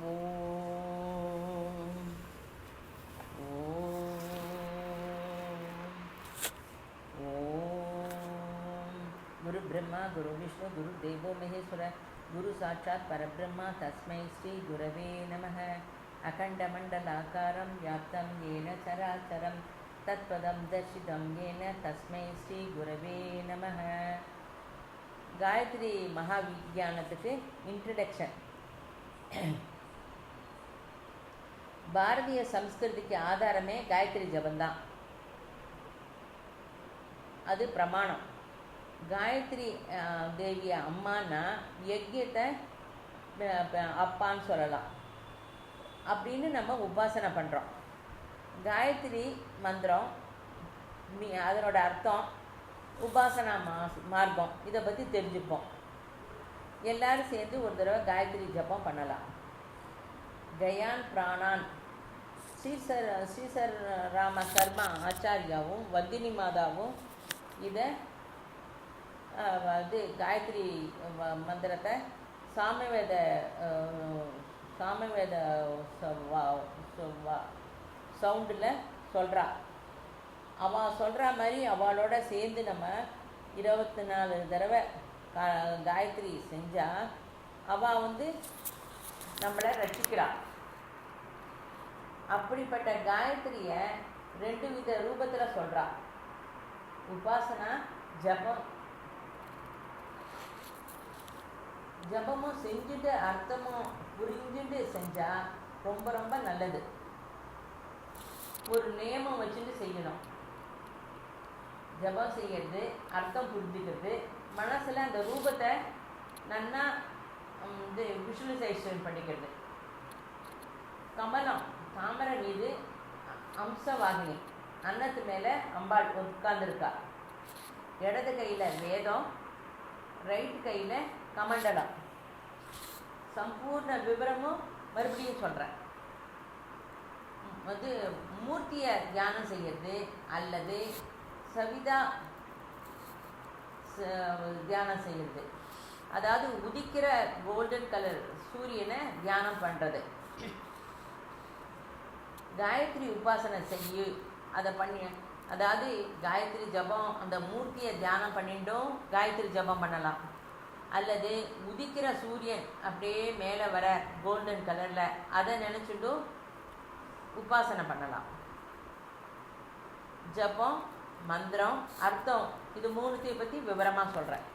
ஓம் ஓம் ஓம். குரு பிரம்மா குரு விஷ்ணு குரு தேவோ மகேஸ்வர குரு சாட்சாத் பரபிரம்மா தஸ்மை ஸ்ரீ குரவே நமः. அகண்டமண்டலாக்காரம் வியாப்தம் ஏன சராச்சரம் தத்பதம் தர்ஷிதம் ஏன தஸ்மை ஸ்ரீ குரவே நமः. காயத்ரி மகாவிக்யானத்துக்கு இன்ட்ரடக்ஷன். பாரதிய சம்ஸ்கிருதிக்கு ஆதாரமே காயத்ரி ஜபந்தான். அது பிரமாணம். காயத்ரி தேவிய அம்மானா யஜ்யத்தை அப்பான்னு சொல்லலாம் அப்படின்னு நம்ம உபாசனை பண்ணுறோம். காயத்ரி மந்திரம் அதனோட அர்த்தம், உபாசனா மார்க்கம், இதை பற்றி தெரிஞ்சுப்போம். எல்லாரும் சேர்ந்து ஒரு தடவை காயத்ரி ஜபம் பண்ணலாம். கயான் பிராணான் ஸ்ரீசர் ராம சர்மா ஆச்சாரியாவும் வத்தினி மாதாவும் இதை காயத்ரி மந்திரத்தை சாமவேத சவுண்டில் சொல்கிறா. அவள் சொல்கிற மாதிரி அவளோட சேர்ந்து நம்ம 24 தடவை காயத்ரி செஞ்சால் அவள் நம்மளை ரட்சிக்கிறாள். அப்படிப்பட்ட காயத்ரியை 2 வித ரூபத்தில் சொல்கிறா. உபாசனா ஜபம். ஜபமும் செஞ்சுட்டு அர்த்தமும் புரிஞ்சுட்டு செஞ்சால் ரொம்ப ரொம்ப நல்லது. ஒரு நியமம் வச்சுட்டு செய்யணும். ஜபம் செய்யறது, அர்த்தம் புரிஞ்சுக்கிறது, மனசில் அந்த ரூபத்தை நன்னா விஷுவலைசேஷன் பண்ணிக்கிறது. கமலம் தாமரை மீது அம்சவாகினி, அன்னத்து மேலே அம்பாள் உட்கார்ந்துருக்கா. இடது கையில் வேதம், ரைட் கையில் கமண்டலம். சம்பூர்ண விவரமும் மறுபடியும் சொல்கிறேன். மூர்த்தியை தியானம் செய்யறது அல்லது சவிதா தியானம் செய்யறது, அதாவது உதிக்கிற கோல்டன் கலர் சூரியனை தியானம் பண்ணுறது. காயத்ரி உபாசனை செய்ய அதை பண்ணி, அதாவது காயத்ரி ஜபம் அந்த மூர்த்தியை தியானம் பண்ணிட்டும் காயத்ரி ஜபம் பண்ணலாம். அல்லது உதிக்கிற சூரியன் அப்படியே மேலே வர கோல்டன் கலரில் அதை நினச்சிட்டும் உபாசனை பண்ணலாம். ஜபம், மந்திரம், அர்த்தம், இது 3த்தையும் பற்றி விவரமாக சொல்கிறேன்.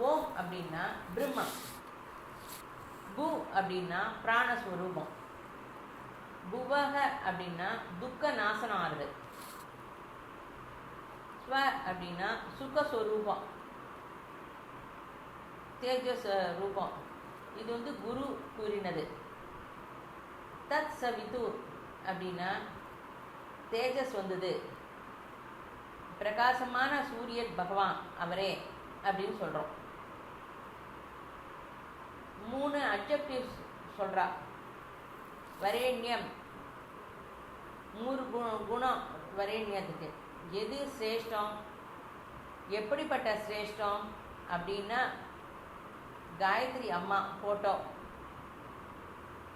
ஓம் அப்படின்னா பிரம்மம், பூ அப்படின்னா பிராணஸ்வரூபம், புவக அப்படின்னா துக்க நாசனம் ஆறுது, ஸ்வ அப்படின்னா சுகஸ்வரூபம், தேஜஸ் ரூபம். இது குரு கூறினது. தத் சவிதூர் அப்படின்னா தேஜஸ் வந்தது, பிரகாசமான சூரியன் பகவான் அவரே அப்படின்னு சொல்கிறோம். 3 அட்ஜெக்டிவ்ஸ் சொல்கிறா. வரேண்யம், 3 குணம் வரேண்யத்துக்கு. எது சிரேஷ்டம், எப்படிப்பட்ட சிரேஷ்டம் அப்படின்னா காயத்ரி அம்மா ஃபோட்டோ,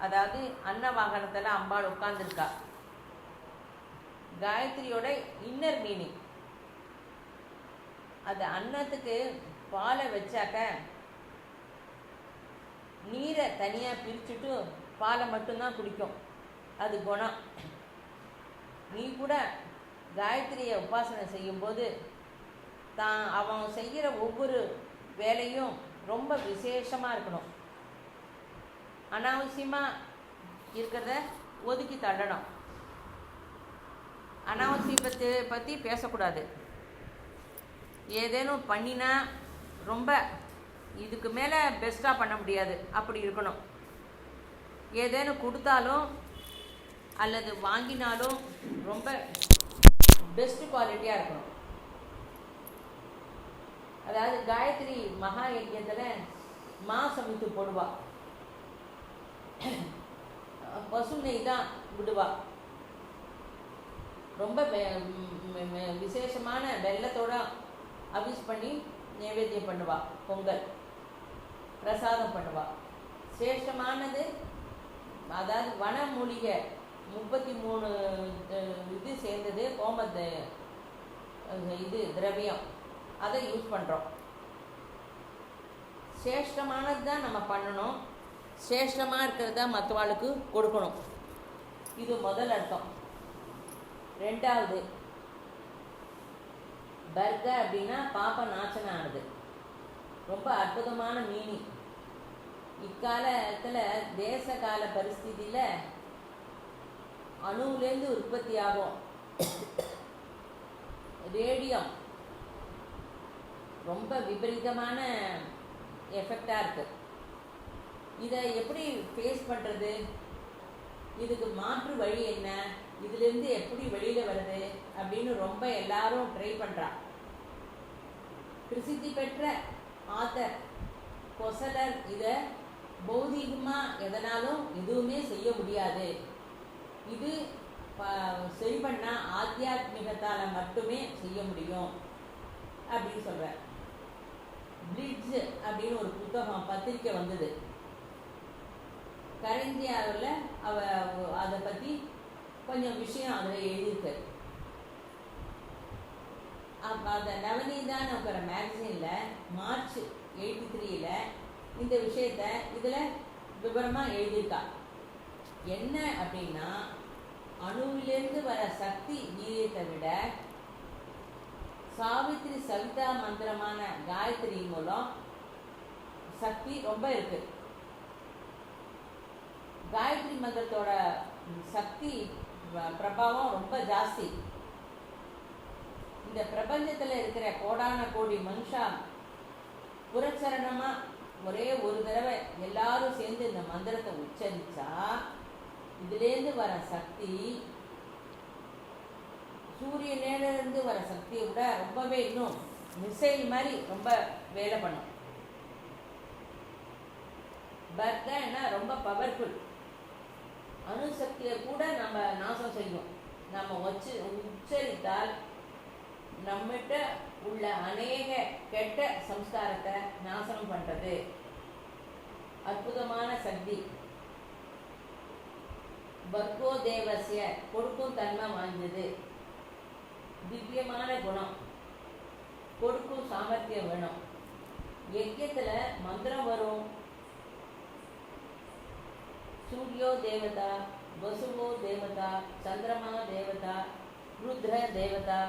அதாவது அன்ன வாகனத்தில் அம்பாள் உட்கார்ந்துருக்கா. காயத்ரியோட இன்னர் மீனிங், அது அன்னத்துக்கு பாலை வச்சாக்க நீரை தனியாக பிரிச்சுட்டு பாலை மட்டும்தான் குடிக்கும். அது குணம். நீ கூட காயத்ரியை உபாசனை செய்யும்போது அவன் செய்கிற ஒவ்வொரு வேலையும் ரொம்ப விசேஷமாக இருக்கணும். அனாவசியமாக இருக்கிறத ஒதுக்கி தள்ளணும். அனாவசியத்தை பற்றி பேசக்கூடாது. ஏதேனும் பண்ணினா ரொம்ப இதுக்கு மேலே பெஸ்ட்டாக பண்ண முடியாது அப்படி இருக்கணும். ஏதேனும் கொடுத்தாலும் அல்லது வாங்கினாலும் ரொம்ப பெஸ்ட் குவாலிட்டியாக இருக்கணும். அதாவது காயத்ரி மகா யஜ்யத்தில் சமைத்து போடுவா, பசு நெய் தான் விடுவா. ரொம்ப விசேஷமான வெள்ளத்தோட அபிஷ் பண்ணி நைவேத்தியம் பண்ணுவா. பொங்கல் பிரசாதம் பண்ணுவா. சிரேஷ்டமானது அதாவது வன மூலிகை 33 இது சேர்ந்தது கோமத்து இது திரவியம், அதை யூஸ் பண்ணுறோம். சிரேஷ்டமானது தான் நம்ம பண்ணணும், சிரேஷ்டமாக இருக்கிறது தான் மற்றவாளுக்கு கொடுக்கணும். இது முதல் அர்த்தம். ரெண்டாவது, பர்க அப்படின்னா பாப நாசனம் ஆனது. ரொம்ப அற்புதமான மீனிங். இக்காலத்தில் தேச கால பரிஸ்திதியில் அணுவிலேருந்து உற்பத்தி ஆகும் ரேடியம் ரொம்ப விபரீதமான எஃபெக்டாக இருக்குது. இதை எப்படி ஃபேஸ் பண்ணுறது, இதுக்கு மாற்று வழி என்ன, இதுலேருந்து எப்படி வெளியில் வருது அப்படின்னு ரொம்ப எல்லாரும் ட்ரை பண்ணுறா. பிரசித்தி பெற்ற ஆத்தர் கொசலர் இதை பௌதிகமாக எதனாலும் எதுவுமே செய்ய முடியாது, இது சரி பண்ணால் ஆத்தியாத்மிகத்தால் மட்டுமே செய்ய முடியும் அப்படின்னு சொல்கிறார். பிளிட்ஜ் அப்படின்னு ஒரு புத்தகம் பத்திரிக்கை வந்தது கரைந்தியாவில். அதை பற்றி கொஞ்சம் விஷயம் அதில் எழுதியிருக்கு. அந்த நவநீதான்னு இருக்கிற மேகசினில் மார்ச் 83 இந்த விஷயத்த இதில் விவரமாக எழுதியிருக்கா. என்ன அப்படின்னா, அணுவிலேருந்து வர சக்தி வீரியத்தை விட சாவித்ரி சவிதா மந்திரமான காயத்ரி மூலம் சக்தி ரொம்ப இருக்கு. காயத்ரி மந்திரத்தோட சக்தி பிரபாவம் ரொம்ப ஜாஸ்தி. இந்த பிரபஞ்சத்தில் இருக்கிற கோடான கோடி மனுஷா புரச்சரணமாக ஒரே ஒரு தடவை எல்லாரும் சேர்ந்து இந்த மந்திரத்தை உச்சரித்தா இதுலேருந்து வர சக்தி சூரியனிலிருந்து வர சக்தியை விட ரொம்பவே இன்னும் மிசைல் மாதிரி ரொம்ப வேலை பண்ணும். பர்கன்னா ரொம்ப பவர்ஃபுல். அணுசக்தியை கூட நம்ம நாசம் செய்யும். நம்ம உச்சரித்தால் நம்மகிட்ட உள்ள அநேக கெட்ட சம்ஸ்காரத்தை நாசனம் பண்ணுறது அற்புதமான சக்தி. பர்கோ தேவசிய கொடுக்கும் தன்மை வாய்ந்தது. திவ்யமான குணம், கொடுக்கும் சாமர்த்தியம் வேணும். யஜ்யத்தில் மந்திரம் வரும். சூரியோ தேவதா, வசுவோ தேவதா, சந்திரமா தேவதா, ருத்ர தேவதா,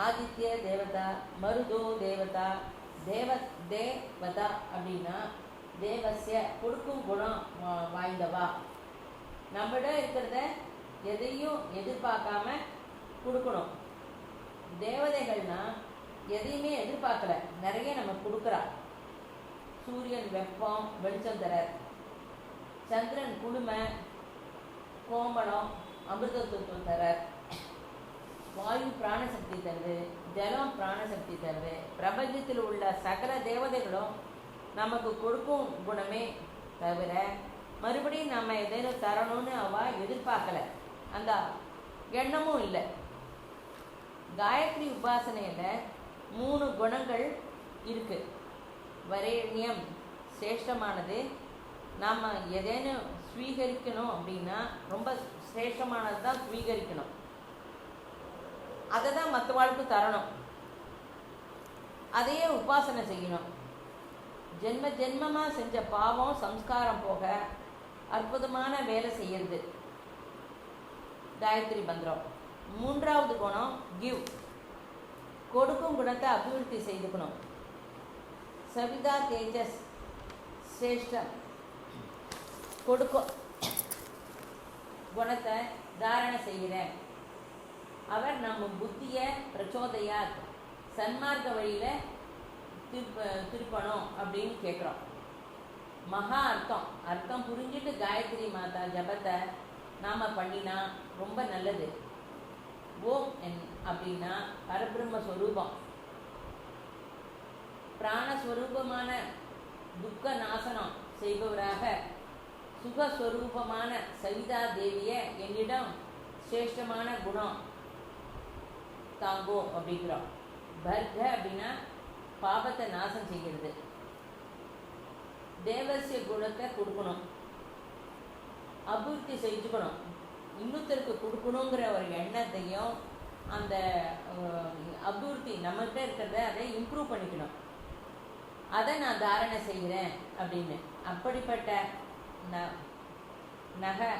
ஆதித்ய தேவதா, மருதோ தேவதா, தேவதா அப்படின்னா தேவசிய கொடுக்கும் குணம் வாய்ந்தவா. நம்மகிட்ட இருக்கிறத எதையும் எதிர்பார்க்காம கொடுக்கணும். தேவதைகள்னா எதையுமே எதிர்பார்க்கல, நிறைய நம்ம கொடுக்குறா. சூரியன் வெப்பம் வெளிச்சம் தரார், சந்திரன் குளுமை கோமளம் அமிர்தத்துவம் தரார், வாயு பிராணசக்தி தருது, ஜலம் பிராணசக்தி தருது. பிரபஞ்சத்தில் உள்ள சகல தேவதைகளும் நமக்கு கொடுக்கும் குணமே தவிர மறுபடியும் நம்ம எதேனும் தரணும்னு அவள் எதிர்பார்க்கல, அந்த எண்ணமும் இல்லை. காயத்ரி உபாசனையில் 3 குணங்கள் இருக்கு. வரேண்யம் சிரேஷ்டமானது. நாம் எதேனும் ஸ்வீகரிக்கணும் அப்படின்னா ரொம்ப சிரேஷ்டமானது தான் ஸ்வீகரிக்கணும். அதை தான் மற்றவாளுக்கு தரணும், அதையே உபாசனை செய்யணும். ஜென்ம ஜென்மமாக செஞ்ச பாவம் சம்ஸ்காரம் போக அற்புதமான வேலை செய்யுது காயத்ரி மந்திரம். 3வது குணம் கிவ், கொடுக்கும் குணத்தை அபிவிருத்தி செய்துக்கணும். சவிதா தேஜஸ் சிரேஷ்டம், கொடுக்கும் குணத்தை தாரணை செய்கிறேன். அவர் நம்ம புத்தியை பிரச்சோதையார் சன்மார்க்க வழியில் திருப்பணும் அப்படின்னு கேட்குறோம். மகா அர்த்தம் புரிஞ்சுட்டு காயத்ரி மாதா ஜபத்தை நாம் பண்ணினா ரொம்ப நல்லது. ஓம் அப்படின்னா பரபிரம்ம ஸ்வரூபம், பிராணஸ்வரூபமான துக்க நாசனம் செய்பவராக சுகஸ்வரூபமான சவிதா தேவியை என்னிடம் சிரேஷ்டமான குணம் தாங்கோ அப்படிங்கிறோம். பர்க அப்படின்னா பாபத்தை நாசம் செய்கிறது. தேவசிய குணத்தை கொடுக்கணும். அபிவிருத்தி செஞ்சுக்கணும். இன்னொருத்தருக்கு கொடுக்கணுங்கிற ஒரு எண்ணத்தையும் அந்த அபிவிருத்தி நம்மகிட்ட இருக்கிறத அதை இம்ப்ரூவ் பண்ணிக்கணும். அதை நான் தாரணை செய்கிறேன் அப்படின்னு. அப்படிப்பட்ட நகை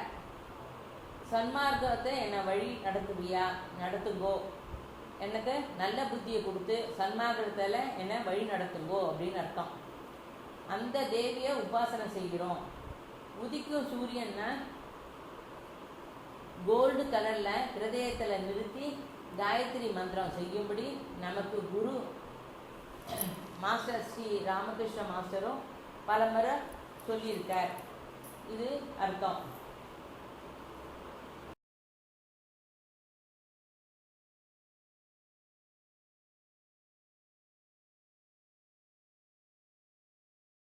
சன்மார்க்கத்தை என்னை வழி நடத்துவியா, நடத்துங்கோ, எனக்கு நல்ல புத்தியை கொடுத்து சன்மார்க்கத்தில் என்னை வழி நடத்துங்கோ அப்படின்னு அர்த்தம். அந்த தேவியை உபாசனை செய்கிறோம். உதிக்கும் சூரியன்னா கோல்டு கலரில் ஹிருதயத்தில் நிறுத்தி காயத்ரி மந்திரம் செய்யும்படி நமக்கு குரு மாஸ்டர் ஸ்ரீ ராமகிருஷ்ண மாஸ்டரும் பலமுறை சொல்லியிருக்கார். இது அர்த்தம்.